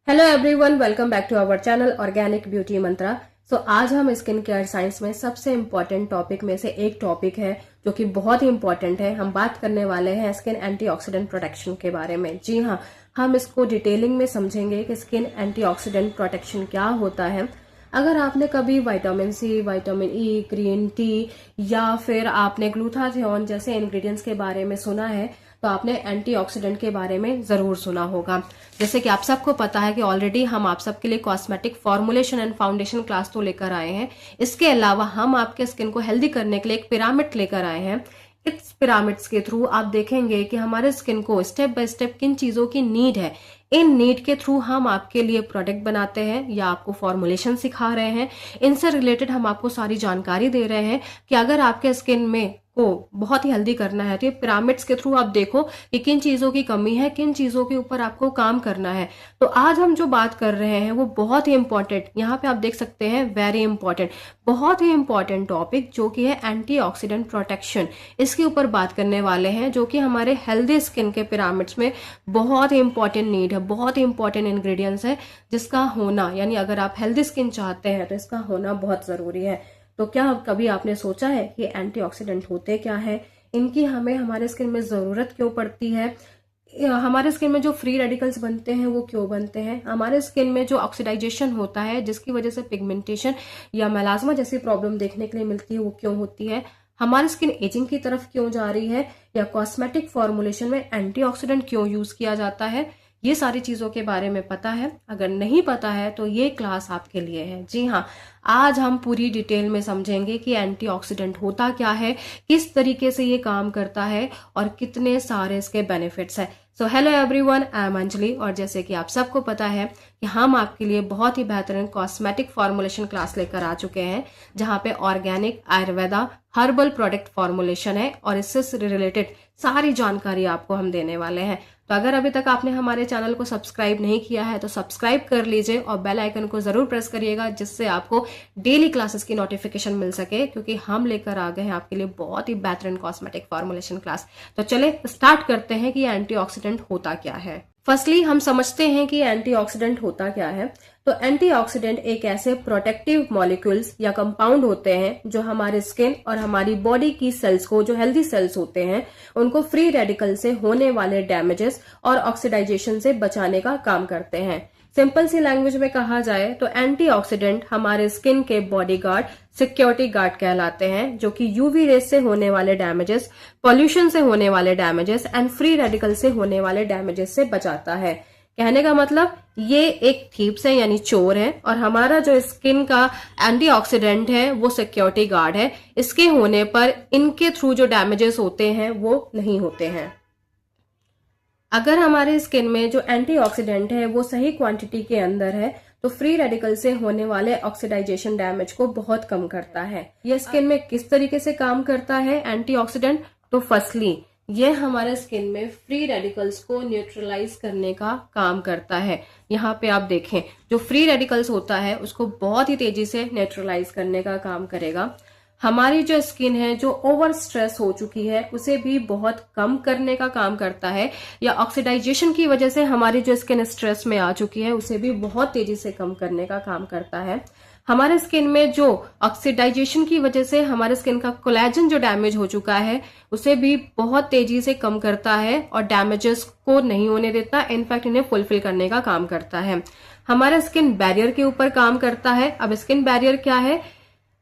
Hello everyone, welcome back to our channel organic beauty mantra. आज हम skin care science में सबसे important topic में से एक टॉपिक है जो कि बहुत ही इम्पोर्टेंट है। हम बात करने वाले हैं स्किन एंटीऑक्सीडेंट प्रोटेक्शन के बारे में। जी हाँ, हम इसको डिटेलिंग में समझेंगे कि स्किन एंटीऑक्सीडेंट प्रोटेक्शन क्या होता है। अगर आपने कभी vitamin C, vitamin E, green tea या फिर आपने ग्लूटाथियोन जैसे इंग्रेडिएंट्स के बारे में सुना है तो आपने एंटीऑक्सीडेंट के बारे में जरूर सुना होगा। जैसे कि आप सबको पता है कि ऑलरेडी हम आप सबके लिए cosmetic formulation and foundation class तो लेकर आए हैं। इसके अलावा हम आपके स्किन को हेल्दी करने के लिए एक पिरामिड लेकर आए हैं। इस पिरामिड्स के थ्रू आप देखेंगे कि हमारे स्किन को स्टेप बाय स्टेप किन चीजों की नीड है। इन नीड के थ्रू हम आपके लिए प्रोडक्ट बनाते हैं या आपको फॉर्मुलेशन सिखा रहे हैं। इनसे रिलेटेड हम आपको सारी जानकारी दे रहे हैं कि अगर आपके स्किन में को बहुत ही हेल्दी करना है तो ये पिरामिड्स के थ्रू आप देखो कि किन चीजों की कमी है, किन चीजों के ऊपर आपको काम करना है। तो आज हम जो बात कर रहे हैं वो बहुत ही इंपॉर्टेंट, यहाँ पे आप देख सकते हैं वेरी इंपॉर्टेंट, बहुत ही इंपॉर्टेंट टॉपिक जो कि है एंटीऑक्सीडेंट प्रोटेक्शन। इसके ऊपर बात करने वाले हैं जो कि हमारे हेल्दी स्किन के पिरामिड्स में बहुत ही इंपॉर्टेंट नीड है, बहुत ही इंपॉर्टेंट इंग्रेडिएंट्स है जिसका होना, यानी अगर आप हेल्दी स्किन चाहते हैं तो इसका होना बहुत जरूरी है। तो क्या कभी आपने सोचा है कि एंटीऑक्सीडेंट होते क्या है, इनकी हमें हमारे स्किन में जरूरत क्यों पड़ती है, हमारे स्किन में जो फ्री रेडिकल्स बनते हैं वो क्यों बनते हैं, हमारे स्किन में जो ऑक्सीडाइजेशन होता है जिसकी वजह से पिगमेंटेशन या मेलास्मा जैसी प्रॉब्लम देखने के लिए मिलती है वो क्यों होती है, हमारी स्किन एजिंग की तरफ क्यों जा रही है, या कॉस्मेटिक फॉर्मुलेशन में एंटीऑक्सीडेंट क्यों यूज किया जाता है। ये सारी चीजों के बारे में पता है? अगर नहीं पता है तो ये क्लास आपके लिए है। जी हाँ, आज हम पूरी डिटेल में समझेंगे कि एंटीऑक्सीडेंट होता क्या है, किस तरीके से ये काम करता है और कितने सारे इसके बेनिफिट्स है। So hello everyone, I am Anjali और जैसे कि आप सबको पता है कि हम आपके लिए बहुत ही बेहतरीन कॉस्मेटिक फॉर्मुलेशन क्लास लेकर आ चुके हैं जहां पे organic, Ayurveda, herbal product formulation है और इससे रिलेटेड सारी जानकारी आपको हम देने वाले हैं। तो अगर अभी तक आपने हमारे चैनल को सब्सक्राइब नहीं किया है तो सब्सक्राइब कर लीजिए और बेल आइकन को जरूर प्रेस करिएगा जिससे आपको डेली क्लासेस की नोटिफिकेशन मिल सके, क्योंकि हम लेकर आ गए हैं आपके लिए बहुत ही बेहतरीन कॉस्मेटिक फॉर्मुलेशन क्लास। तो चले स्टार्ट करते हैं कि एंटीऑक्सीडेंट होता क्या है। फर्स्टली हम समझते हैं कि एंटीऑक्सीडेंट होता क्या है। तो एंटीऑक्सीडेंट एक ऐसे प्रोटेक्टिव मॉलिक्यूल्स या कंपाउंड होते हैं जो हमारे स्किन और हमारी बॉडी की सेल्स को, जो हेल्दी सेल्स होते हैं, उनको फ्री रेडिकल से होने वाले डैमेजेस और ऑक्सीडाइजेशन से बचाने का काम करते हैं। सिंपल सी लैंग्वेज में कहा जाए तो एंटीऑक्सीडेंट हमारे स्किन के बॉडीगार्ड, सिक्योरिटी गार्ड कहलाते हैं, जो कि यूवी रेस से होने वाले डैमेजेस, पॉल्यूशन से होने वाले डैमेजेस एंड फ्री रेडिकल से होने वाले डैमेजेस से बचाता है। कहने का मतलब ये एक थीप्स है यानी चोर है और हमारा जो स्किन का एंटीऑक्सीडेंट है वो सिक्योरिटी गार्ड है। इसके होने पर इनके थ्रू जो डैमेजेस होते हैं वो नहीं होते हैं। अगर हमारे स्किन में जो एंटीऑक्सीडेंट है वो सही क्वांटिटी के अंदर है तो फ्री रेडिकल से होने वाले ऑक्सीडाइजेशन डैमेज को बहुत कम करता है। ये स्किन में किस तरीके से काम करता है एंटीऑक्सीडेंट? तो फर्स्टली ये हमारे स्किन में फ्री रेडिकल्स को न्यूट्रलाइज करने का काम करता है। यहाँ पे आप देखें, जो फ्री रेडिकल्स होता है उसको बहुत ही तेजी से न्यूट्रलाइज करने का काम करेगा। हमारी जो स्किन है जो ओवर स्ट्रेस हो चुकी है उसे भी बहुत कम करने का काम करता है, या ऑक्सीडाइजेशन की वजह से हमारी जो स्किन स्ट्रेस में आ चुकी है उसे भी बहुत तेजी से कम करने का काम करता है। हमारे स्किन में जो ऑक्सीडाइजेशन की वजह से हमारे स्किन का कोलेजन जो डैमेज हो चुका है उसे भी बहुत तेजी से कम करता है और डैमेजेस को नहीं होने देता, इनफैक्ट इन्हें फुलफिल करने का काम करता है। हमारा स्किन बैरियर के ऊपर काम करता है। अब स्किन बैरियर क्या है?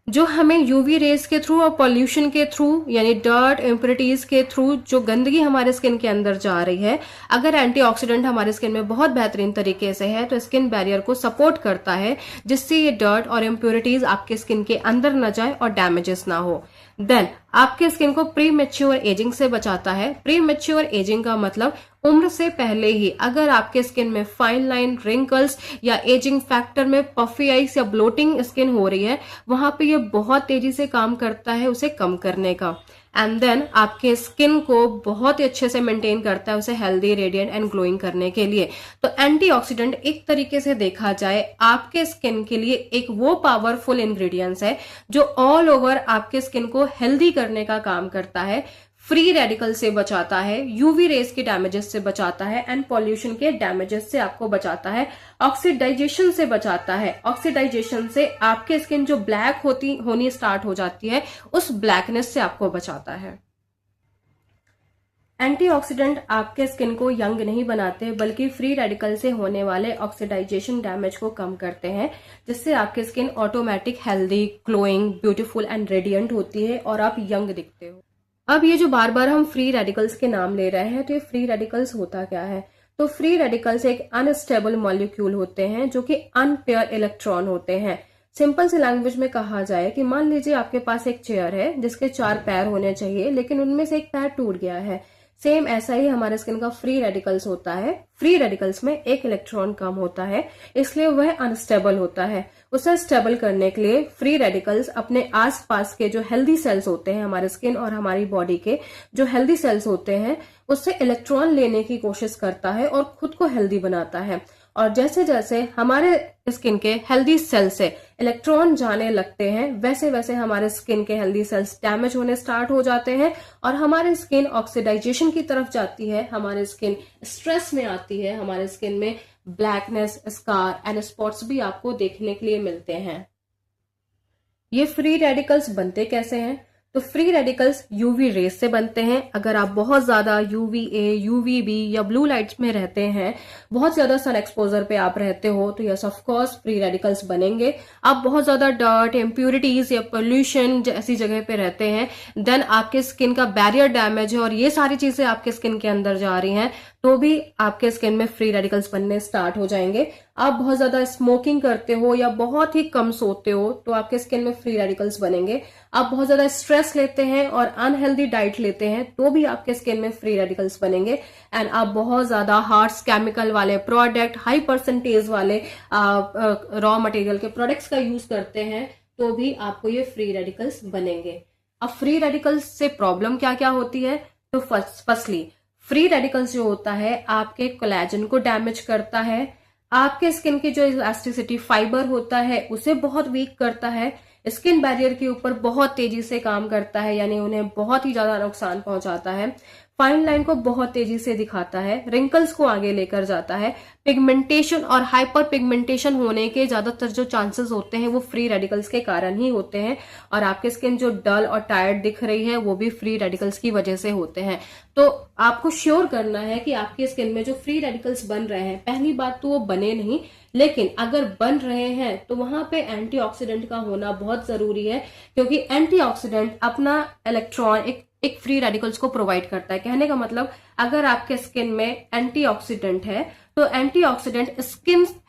जो हमें यूवी रेस के थ्रू और पॉल्यूशन के थ्रू यानी डर्ट, इम्प्योरिटीज के थ्रू जो गंदगी हमारे स्किन के अंदर जा रही है, अगर एंटीऑक्सीडेंट हमारे स्किन में बहुत बेहतरीन तरीके से है तो स्किन बैरियर को सपोर्ट करता है जिससे ये डर्ट और इम्प्योरिटीज आपके स्किन के अंदर न जाए और डैमेजेस ना हो। देन आपके स्किन को प्री मैच्योर एजिंग से बचाता है। प्री मैच्योर एजिंग का मतलब उम्र से पहले ही अगर आपके स्किन में फाइन लाइन, रिंकल्स या एजिंग फैक्टर में पफी आइज या ब्लोटिंग स्किन हो रही है, वहां पे ये बहुत तेजी से काम करता है उसे कम करने का। एंड देन आपके स्किन को बहुत ही अच्छे से मेंटेन करता है उसे हेल्दी, रेडिएंट एंड ग्लोइंग करने के लिए। तो एंटीऑक्सीडेंट एक तरीके से देखा जाए आपके स्किन के लिए एक वो पावरफुल इंग्रेडिएंट्स है जो ऑल ओवर आपके स्किन को हेल्दी करने का काम करता है, फ्री रेडिकल से बचाता है, यूवी रेज के डैमेजेस से बचाता है एंड पॉल्यूशन के डैमेजेस से आपको बचाता है, ऑक्सीडाइजेशन से बचाता है। ऑक्सीडाइजेशन से आपके स्किन जो ब्लैक होनी स्टार्ट हो जाती है, उस ब्लैकनेस से आपको बचाता है। एंटीऑक्सीडेंट आपके स्किन को यंग नहीं बनाते, बल्कि फ्री रेडिकल से होने वाले ऑक्सीडाइजेशन डैमेज को कम करते हैं, जिससे आपकी skin automatic healthy, glowing, beautiful and radiant होती है और आप यंग दिखते हो। अब ये जो बार बार हम फ्री रेडिकल्स के नाम ले रहे हैं, तो ये फ्री रेडिकल्स होता क्या है? तो फ्री रेडिकल्स एक अनस्टेबल मॉलिक्यूल होते हैं जो कि अनपेयर इलेक्ट्रॉन होते हैं। सिंपल सी लैंग्वेज में कहा जाए कि मान लीजिए आपके पास एक चेयर है जिसके 4 पैर होने चाहिए, लेकिन उनमें से एक पैर टूट गया है। सेम ऐसा ही हमारे स्किन का फ्री रेडिकल्स होता है। फ्री रेडिकल्स में एक इलेक्ट्रॉन कम होता है, इसलिए वह अनस्टेबल होता है। उसे स्टेबल करने के लिए फ्री रेडिकल्स अपने आसपास के जो हेल्दी सेल्स होते हैं, हमारे स्किन और हमारी बॉडी के जो हेल्दी सेल्स होते हैं, उससे इलेक्ट्रॉन लेने की कोशिश करता है और खुद को हेल्दी बनाता है। और जैसे जैसे हमारे स्किन के हेल्दी सेल से इलेक्ट्रॉन जाने लगते हैं, वैसे वैसे हमारे स्किन के हेल्दी सेल्स डैमेज होने स्टार्ट हो जाते हैं और हमारी स्किन ऑक्सीडाइजेशन की तरफ जाती है, हमारी स्किन स्ट्रेस में आती है, हमारे स्किन में ब्लैकनेस, स्कार एंड स्पॉट्स भी आपको देखने के लिए मिलते हैं। ये फ्री रेडिकल्स बनते कैसे हैं? तो फ्री रेडिकल्स यूवी रेज से बनते हैं। अगर आप बहुत ज्यादा यूवीए, यूवीबी या ब्लू लाइट्स में रहते हैं, बहुत ज्यादा सन एक्सपोजर पे आप रहते हो, तो yes of course free radicals बनेंगे। आप बहुत ज्यादा डर्ट, इम्प्यूरिटीज या पोल्यूशन ऐसी जगह पे रहते हैं, देन आपके स्किन का बैरियर डैमेज है और ये सारी चीजें आपके स्किन के अंदर जा रही हैं, तो भी आपके स्किन में फ्री रेडिकल्स बनने स्टार्ट हो जाएंगे। आप बहुत ज्यादा स्मोकिंग करते हो या बहुत ही कम सोते हो, तो आपके स्किन में फ्री रेडिकल्स बनेंगे। आप बहुत ज्यादा स्ट्रेस लेते हैं और अनहेल्दी डाइट लेते हैं, तो भी आपके स्किन में फ्री रेडिकल्स बनेंगे। एंड आप बहुत ज्यादा हार्श केमिकल वाले प्रोडक्ट, हाई परसेंटेज वाले रॉ मटेरियल के प्रोडक्ट्स का यूज करते हैं, तो भी आपको ये फ्री रेडिकल्स बनेंगे। अब फ्री रेडिकल्स से प्रॉब्लम क्या क्या होती है? तो फर्स्टली फ्री रेडिकल्स जो होता है आपके कोलेजन को डैमेज करता है, आपके स्किन की जो इलास्टिसिटी फाइबर होता है उसे बहुत वीक करता है, स्किन बैरियर के ऊपर बहुत तेजी से काम करता है, यानी उन्हें बहुत ही ज्यादा नुकसान पहुंचाता है, फाइन लाइन को बहुत तेजी से दिखाता है, रिंकल्स को आगे लेकर जाता है, पिगमेंटेशन और हाइपर पिगमेंटेशन होने के ज्यादातर जो चांसेस होते हैं वो फ्री रेडिकल्स के कारण ही होते हैं। और आपके स्किन जो डल और टायर्ड दिख रही है वो भी फ्री रेडिकल्स की वजह से होते हैं। तो आपको श्योर करना है कि आपकी स्किन में जो फ्री रेडिकल्स बन रहे हैं, पहली बात तो वो बने नहीं, लेकिन अगर बन रहे हैं तो वहां पे एंटीऑक्सीडेंट का होना बहुत जरूरी है, क्योंकि एंटीऑक्सीडेंट अपना इलेक्ट्रॉन एक फ्री रेडिकल्स को प्रोवाइड करता है। कहने का मतलब अगर आपके स्किन में एंटीऑक्सीडेंट है तो एंटीऑक्सीडेंट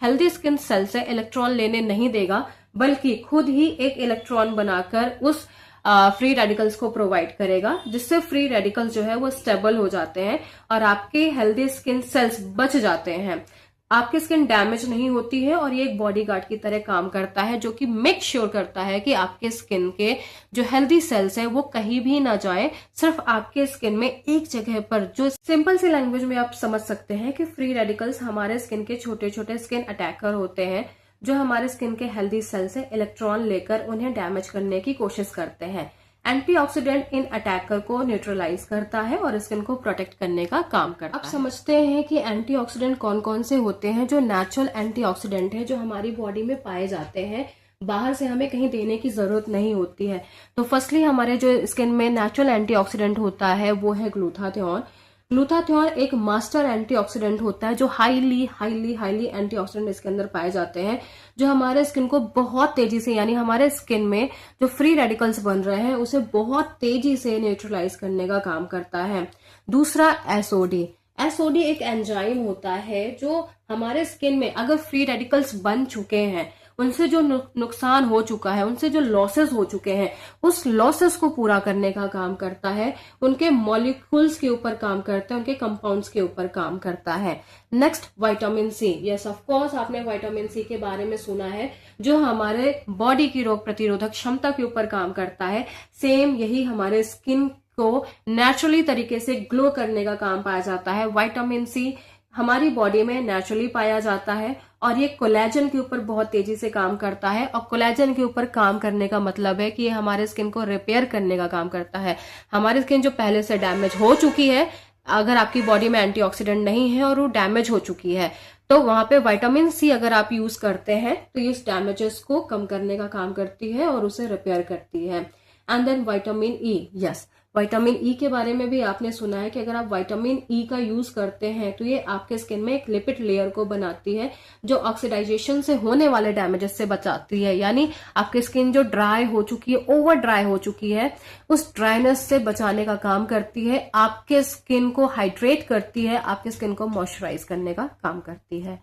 हेल्दी स्किन सेल से इलेक्ट्रॉन लेने नहीं देगा, बल्कि खुद ही एक इलेक्ट्रॉन बनाकर उस फ्री रेडिकल्स को प्रोवाइड करेगा, जिससे फ्री रेडिकल्स जो है वो स्टेबल हो जाते हैं और आपके हेल्दी स्किन सेल्स बच जाते हैं, आपकी स्किन डैमेज नहीं होती है। और ये एक बॉडीगार्ड की तरह काम करता है, जो कि मेक श्योर करता है कि आपके स्किन के जो हेल्दी सेल्स हैं वो कहीं भी ना जाए, सिर्फ आपके स्किन में एक जगह पर। जो सिंपल सी लैंग्वेज में आप समझ सकते हैं कि फ्री रेडिकल्स हमारे स्किन के छोटे छोटे स्किन अटैकर होते हैं, जो हमारे स्किन के हेल्दी सेल से इलेक्ट्रॉन लेकर उन्हें डैमेज करने की कोशिश करते हैं। एंटीऑक्सीडेंट इन अटैकर को न्यूट्रलाइज करता है और स्किन को प्रोटेक्ट करने का काम करता है। अब समझते हैं कि एंटीऑक्सीडेंट कौन कौन से होते हैं। जो नेचुरल एंटीऑक्सीडेंट है, जो हमारी बॉडी में पाए जाते हैं, बाहर से हमें कहीं देने की जरूरत नहीं होती है। तो फर्स्टली हमारे जो स्किन में नेचुरल एंटीऑक्सीडेंट होता है वो है ग्लूटाथियोन। ग्लूटाथियोन एक मास्टर एंटीऑक्सीडेंट होता है, जो हाईली हाईली हाईली एंटीऑक्सीडेंट इसके अंदर पाए जाते हैं, जो हमारे स्किन को बहुत तेजी से, यानी हमारे स्किन में जो फ्री रेडिकल्स बन रहे हैं उसे बहुत तेजी से न्यूट्रलाइज करने का काम करता है। दूसरा एसओडी। एसओडी एक एंजाइम होता है जो हमारे स्किन में अगर फ्री रेडिकल्स बन चुके हैं, उनसे जो नुकसान हो चुका है, उनसे जो लॉसेस हो चुके हैं, उस लॉसेस को पूरा करने का काम करता है, उनके मॉलिक्यूल्स के ऊपर काम करता है, उनके कंपाउंड्स के ऊपर काम करता है। Next vitamin C. Yes of course आपने विटामिन सी के बारे में सुना है, जो हमारे बॉडी की रोग प्रतिरोधक क्षमता के ऊपर काम करता है। सेम यही हमारे स्किन को नेचुरली तरीके से ग्लो करने का काम पाया जाता है। विटामिन सी हमारी बॉडी में नेचुरली पाया जाता है और ये कोलेजन के ऊपर बहुत तेजी से काम करता है। और कोलेजन के ऊपर काम करने का मतलब है कि ये हमारे स्किन को रिपेयर करने का काम करता है। हमारी स्किन जो पहले से डैमेज हो चुकी है, अगर आपकी बॉडी में एंटीऑक्सीडेंट नहीं है और वो डैमेज हो चुकी है, तो वहां पे विटामिन सी अगर आप यूज करते हैं तो ये इस डैमेजेस को कम करने का काम करती है और उसे रिपेयर करती है। And then vitamin E, yes, vitamin E के बारे में भी आपने सुना है कि अगर आप विटामिन ई का यूज करते हैं तो ये आपके स्किन में एक लिपिड लेयर को बनाती है जो ऑक्सीडाइजेशन से होने वाले डैमेजेस से बचाती है। यानी आपकी स्किन जो ड्राई हो चुकी है, ओवर ड्राई हो चुकी है, उस ड्राइनेस से बचाने का काम करती है, आपके स्किन को हाइड्रेट करती है, आपके स्किन को मॉइस्चराइज करने का काम करती है।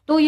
तो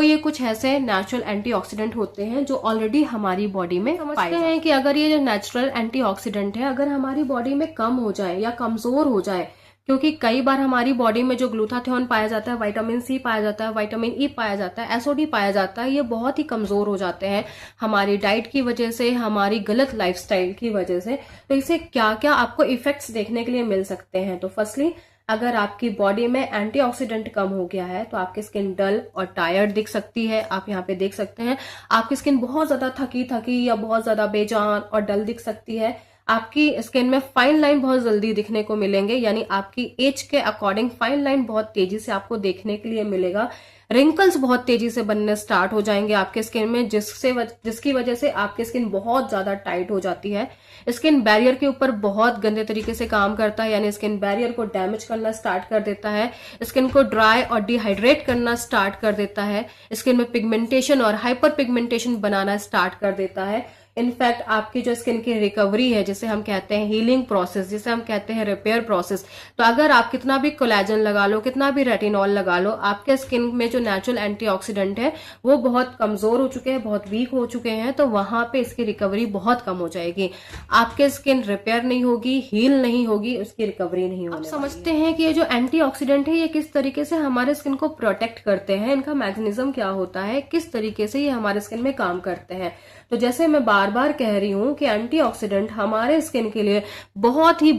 ये कुछ ऐसे नेचुरल एंटीऑक्सीडेंट होते हैं जो ऑलरेडी हमारी बॉडी में समझते हैं कि अगर ये जो नेचुरल एंटीऑक्सीडेंट है अगर हमारी बॉडी में कम हो जाए या कमजोर हो जाए, क्योंकि कई बार हमारी बॉडी में जो ग्लूटाथियोन पाया जाता है, विटामिन सी पाया जाता है, विटामिन ई पाया जाता है, एसओडी पाया जाता है, ये बहुत ही कमजोर हो जाते हैं हमारी डाइट की वजह से, हमारी गलत लाइफस्टाइल की वजह से। तो इसे क्या क्या आपको इफेक्ट्स देखने के लिए मिल सकते हैं? तो फर्स्टली, अगर आपकी बॉडी में एंटीऑक्सीडेंट कम हो गया है तो आपकी स्किन डल और टायर्ड दिख सकती है। आप यहाँ पे देख सकते हैं आपकी स्किन बहुत ज्यादा थकी थकी या बहुत ज्यादा बेजान और डल दिख सकती है। आपकी स्किन में फाइन लाइन बहुत जल्दी दिखने को मिलेंगे, यानी आपकी एज के अकॉर्डिंग फाइन लाइन बहुत तेजी से आपको देखने के लिए मिलेगा। रिंकल्स बहुत तेजी से बनने स्टार्ट हो जाएंगे आपके स्किन में, जिसकी वजह से आपकी स्किन बहुत ज्यादा टाइट हो जाती है। स्किन बैरियर के ऊपर बहुत गंदे तरीके से काम करता है, यानी स्किन बैरियर को डैमेज करना स्टार्ट कर देता है, स्किन को ड्राई और डिहाइड्रेट करना स्टार्ट कर देता है, स्किन में पिगमेंटेशन और हाइपर पिगमेंटेशन बनाना स्टार्ट कर देता है। इनफैक्ट आपकी जो स्किन की रिकवरी है, जिसे हम कहते हैं हीलिंग प्रोसेस, जिसे हम कहते हैं रिपेयर प्रोसेस, तो अगर आप कितना भी कोलेजन लगा लो, कितना भी रेटिनॉल लगा लो, आपके स्किन में जो नेचुरल एंटीऑक्सीडेंट है वो बहुत कमजोर हो चुके हैं, बहुत वीक हो चुके हैं, तो वहां पे इसकी रिकवरी बहुत कम हो जाएगी। आपके स्किन रिपेयर नहीं होगी, हील नहीं होगी, उसकी रिकवरी नहीं होगी। आप समझते हैं कि ये जो एंटीऑक्सीडेंट है ये किस तरीके से हमारे स्किन को प्रोटेक्ट करते हैं, इनका मैकेनिज्म क्या होता है, किस तरीके से ये हमारे स्किन में काम करते हैं। तो जैसे मैं बार बार कह रही हूं कि एंटीऑक्सीडेंट हमारे स्किन के लिए बहुत ही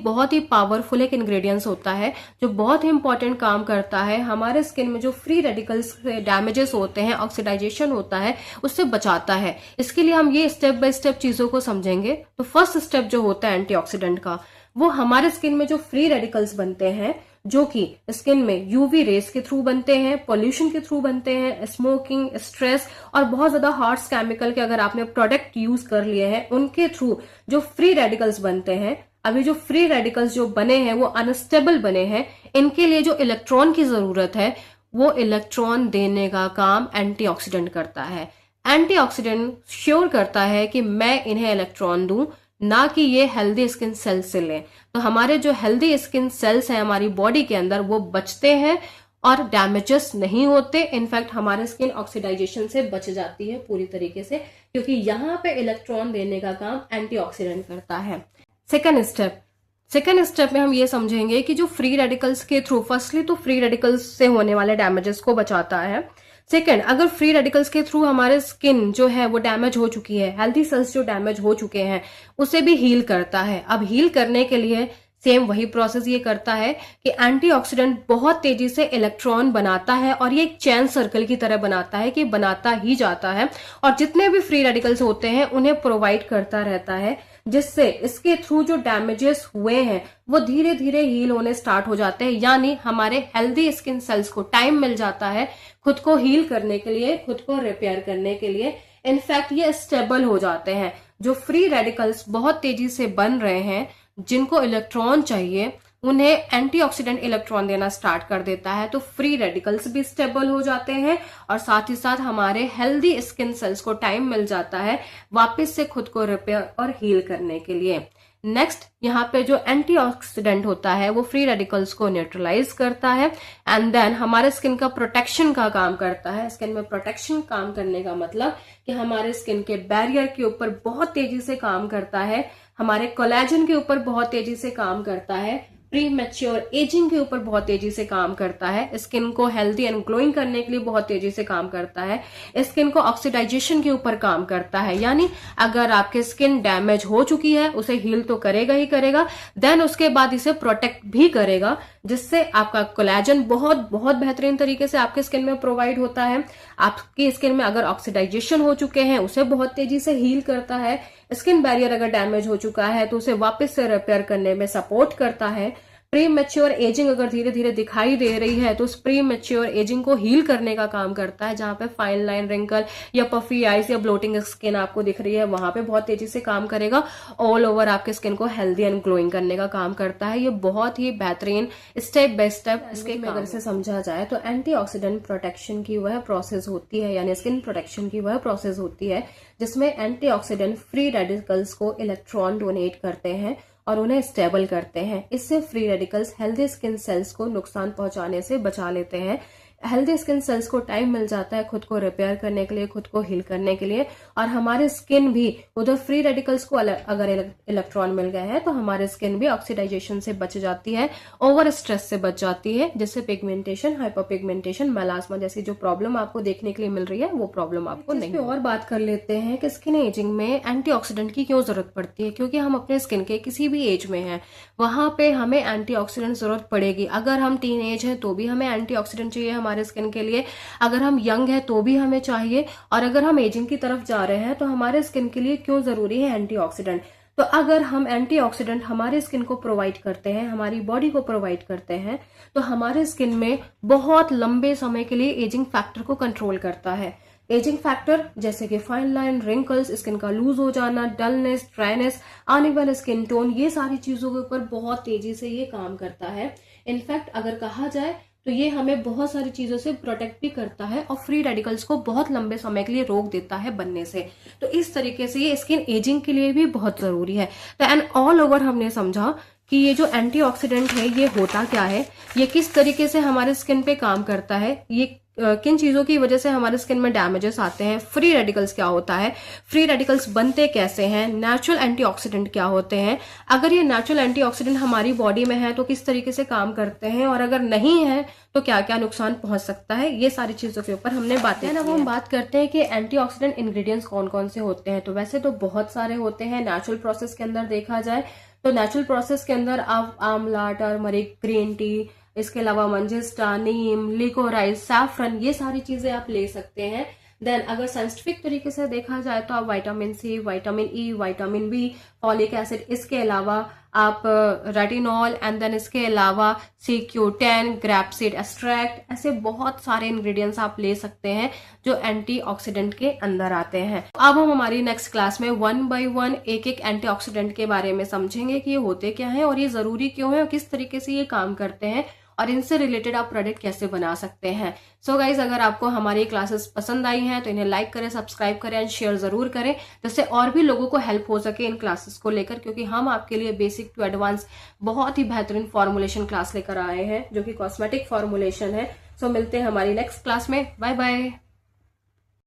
पावरफुल एक इंग्रेडिएंट्स होता है जो बहुत ही इंपॉर्टेंट काम करता है। हमारे स्किन में जो फ्री रेडिकल्स से डैमेजेस होते हैं, ऑक्सीडाइजेशन होता है, उससे बचाता है। इसके लिए हम ये स्टेप बाय स्टेप चीजों को समझेंगे। तो फर्स्ट स्टेप जो होता है एंटीऑक्सीडेंट का, वो हमारे स्किन में जो फ्री रेडिकल्स बनते हैं, जो कि स्किन में यूवी रेस के थ्रू बनते हैं, पोल्यूशन के थ्रू बनते हैं, स्मोकिंग, स्ट्रेस और बहुत ज्यादा हार्श केमिकल के अगर आपने प्रोडक्ट यूज कर लिए हैं, उनके थ्रू जो फ्री रेडिकल्स बनते हैं। अभी जो फ्री रेडिकल्स जो बने हैं वो अनस्टेबल बने हैं, इनके लिए जो इलेक्ट्रॉन की जरूरत है वो इलेक्ट्रॉन देने का काम एंटीऑक्सीडेंट करता है। एंटीऑक्सीडेंट श्योर करता है कि मैं इन्हें इलेक्ट्रॉन दूं, ना कि ये हेल्दी स्किन सेल्स से लें। तो हमारे जो हेल्दी स्किन सेल्स हैं हमारी बॉडी के अंदर, वो बचते हैं और डैमेजेस नहीं होते। इनफैक्ट हमारी स्किन ऑक्सीडाइजेशन से बच जाती है पूरी तरीके से, क्योंकि यहाँ पे इलेक्ट्रॉन देने का काम एंटीऑक्सीडेंट करता है। सेकेंड स्टेप में हम ये समझेंगे कि जो फ्री रेडिकल्स के थ्रू, फर्स्टली तो फ्री रेडिकल्स से होने वाले डैमेजेस को बचाता है। सेकेंड, अगर फ्री रेडिकल्स के थ्रू हमारे स्किन जो है वो डैमेज हो चुकी है, हेल्दी सेल्स जो डैमेज हो चुके हैं, उसे भी हील करता है। अब हील करने के लिए सेम वही प्रोसेस ये करता है कि एंटीऑक्सीडेंट बहुत तेजी से इलेक्ट्रॉन बनाता है और ये एक चैन सर्कल की तरह बनाता है कि बनाता ही जाता है और जितने भी फ्री रेडिकल्स होते हैं उन्हें प्रोवाइड करता रहता है, जिससे इसके थ्रू जो डैमेजेस हुए हैं वो धीरे धीरे हील होने स्टार्ट हो जाते हैं। यानी हमारे हेल्दी स्किन सेल्स को टाइम मिल जाता है खुद को हील करने के लिए, खुद को रिपेयर करने के लिए। इनफैक्ट ये स्टेबल हो जाते हैं। जो फ्री रेडिकल्स बहुत तेजी से बन रहे हैं, जिनको इलेक्ट्रॉन चाहिए, उन्हें एंटीऑक्सीडेंट इलेक्ट्रॉन देना स्टार्ट कर देता है, तो फ्री रेडिकल्स भी स्टेबल हो जाते हैं और साथ ही साथ हमारे हेल्दी स्किन सेल्स को टाइम मिल जाता है वापस से खुद को रिपेयर और हील करने के लिए। नेक्स्ट, यहाँ पे जो एंटीऑक्सीडेंट होता है वो फ्री रेडिकल्स को न्यूट्रलाइज करता है एंड देन हमारे स्किन का प्रोटेक्शन का काम करता है। स्किन में प्रोटेक्शन काम करने का मतलब कि हमारे स्किन के बैरियर के ऊपर बहुत तेजी से काम करता है, हमारे कोलेजन के ऊपर बहुत तेजी से काम करता है, प्री मैच्योर एजिंग के ऊपर बहुत तेजी से काम करता है, स्किन को हेल्दी एंड ग्लोइंग करने के लिए बहुत तेजी से काम करता है, स्किन को ऑक्सीडाइजेशन के ऊपर काम करता है। यानी अगर आपकी स्किन डैमेज हो चुकी है उसे हील तो करेगा ही करेगा, देन उसके बाद इसे प्रोटेक्ट भी करेगा, जिससे आपका कोलेजन बहुत बहुत बेहतरीन तरीके से आपके स्किन में प्रोवाइड होता है। आपकी स्किन में अगर ऑक्सीडाइजेशन हो चुके हैं उसे बहुत तेजी से हील करता है, स्किन बैरियर अगर डैमेज हो चुका है तो उसे वापस से रिपेयर करने में सपोर्ट करता है। प्री मैच्योर एजिंग अगर धीरे धीरे दिखाई दे रही है तो उस प्री मैच्योर एजिंग को हील करने का काम करता है। जहां पे फाइन लाइन, रिंकल या पफी आइज या ब्लोटिंग स्किन आपको दिख रही है वहां पे बहुत तेजी से काम करेगा, ऑल ओवर आपके स्किन को हेल्दी एंड ग्लोइंग करने का काम करता है। ये बहुत ही बेहतरीन स्टेप बाय स्टेप इसके अगर से समझा जाए तो एंटीऑक्सीडेंट प्रोटेक्शन की वह प्रोसेस होती है, यानी स्किन प्रोटेक्शन की वह प्रोसेस होती है जिसमें एंटीऑक्सीडेंट फ्री रेडिकल्स को इलेक्ट्रॉन डोनेट करते हैं और उन्हें स्टेबल करते हैं। इससे free radicals healthy skin cells को नुकसान पहुंचाने से बचा लेते हैं। हेल्दी स्किन सेल्स को टाइम मिल जाता है खुद को रिपेयर करने के लिए, खुद को हील करने के लिए, और हमारे स्किन भी उधर फ्री रेडिकल्स को अगर इलेक्ट्रॉन मिल गए हैं तो हमारे स्किन भी ऑक्सीडाइजेशन से बच जाती है, ओवर स्ट्रेस से बच जाती है, जिससे पिगमेंटेशन, हाइपर पिगमेंटेशन, मेलास्मा जैसी जो प्रॉब्लम आपको देखने के लिए मिल रही है वो प्रॉब्लम आपको नहीं। और बात कर लेते हैं कि स्किन एजिंग में एंटीऑक्सीडेंट की क्यों जरूरत पड़ती है। क्योंकि हम अपने स्किन के किसी भी एज में हैं वहां पे हमें एंटीऑक्सीडेंट जरूरत पड़ेगी। अगर हम टीन एज है तो भी हमें एंटीऑक्सीडेंट चाहिए हमारे स्किन के लिए, अगर हम यंग है तो भी हमें चाहिए, और अगर हम एजिंग की तरफ जा रहे हैं तो हमारे स्किन के लिए क्यों जरूरी है एंटीऑक्सीडेंट। तो अगर हम एंटीऑक्सीडेंट हमारे स्किन को प्रोवाइड करते हैं, हमारी बॉडी को प्रोवाइड करते हैं, तो हमारे स्किन में बहुत लंबे समय के लिए एजिंग फैक्टर को कंट्रोल करता है। एजिंग फैक्टर जैसे कि फाइन लाइन, रिंकल्स, स्किन का लूज हो जाना, dullness, dryness, uneven skin tone, ये सारी चीजों के ऊपर बहुत तेजी से ये काम करता है। इनफैक्ट अगर कहा जाए तो ये हमें बहुत सारी चीजों से प्रोटेक्ट भी करता है और फ्री रेडिकल्स को बहुत लंबे समय के लिए रोक देता है बनने से। तो इस तरीके से ये स्किन एजिंग के लिए भी बहुत जरूरी है। तो एंड ऑल ओवर हमने समझा कि ये जो एंटीऑक्सीडेंट है ये होता क्या है, ये किस तरीके से हमारे स्किन पे काम करता है, ये किन चीजों की वजह से हमारे स्किन में डैमेजेस आते हैं, फ्री रेडिकल्स क्या होता है, फ्री रेडिकल्स बनते कैसे हैं, नेचुरल एंटीऑक्सीडेंट क्या होते हैं, अगर ये नेचुरल एंटीऑक्सीडेंट हमारी बॉडी में है तो किस तरीके से काम करते हैं, और अगर नहीं है तो क्या क्या नुकसान पहुंच सकता है, ये सारी चीजों के ऊपर हमने बातें की। अब हम बात करते हैं कि एंटीऑक्सीडेंट इंग्रेडिएंट्स कौन कौन से होते हैं। तो वैसे तो बहुत सारे होते हैं। नेचुरल प्रोसेस के अंदर देखा जाए तो नेचुरल प्रोसेस के अंदर आप आंवला, टर्मरिक, ग्रीन टी, इसके अलावा मंजिस्टा, नीम, लिकोराइज, सैफरन, ये सारी चीजें आप ले सकते हैं। देन अगर साइंटिफिक तरीके से देखा जाए तो आप vitamin C, vitamin E, vitamin B, folic acid, इसके अलावा आप रेटिनॉल, एंड देन इसके अलावा CQ10, ग्रैपसीड एक्सट्रैक्ट, ऐसे बहुत सारे इंग्रेडिएंट्स आप ले सकते हैं जो एंटीऑक्सीडेंट के अंदर आते हैं। अब हम हमारी नेक्स्ट क्लास में 1 by 1 एक एक एंटीऑक्सीडेंट के बारे में समझेंगे कि ये होते क्या हैं और ये जरूरी क्यों है और किस तरीके से ये काम करते हैं और इनसे रिलेटेड आप प्रोडक्ट कैसे बना सकते हैं। सो गाइज, अगर आपको हमारी क्लासेस पसंद आई हैं तो इन्हें लाइक करें, सब्सक्राइब करें एंड शेयर जरूर करें, जिससे और भी लोगों को हेल्प हो सके इन क्लासेस को लेकर, क्योंकि हम आपके लिए बेसिक टू एडवांस बहुत ही बेहतरीन फॉर्मुलेशन क्लास लेकर आए हैं जो कि कॉस्मेटिक फॉर्मुलेशन है। सो मिलते हैं हमारी नेक्स्ट क्लास में। Bye bye.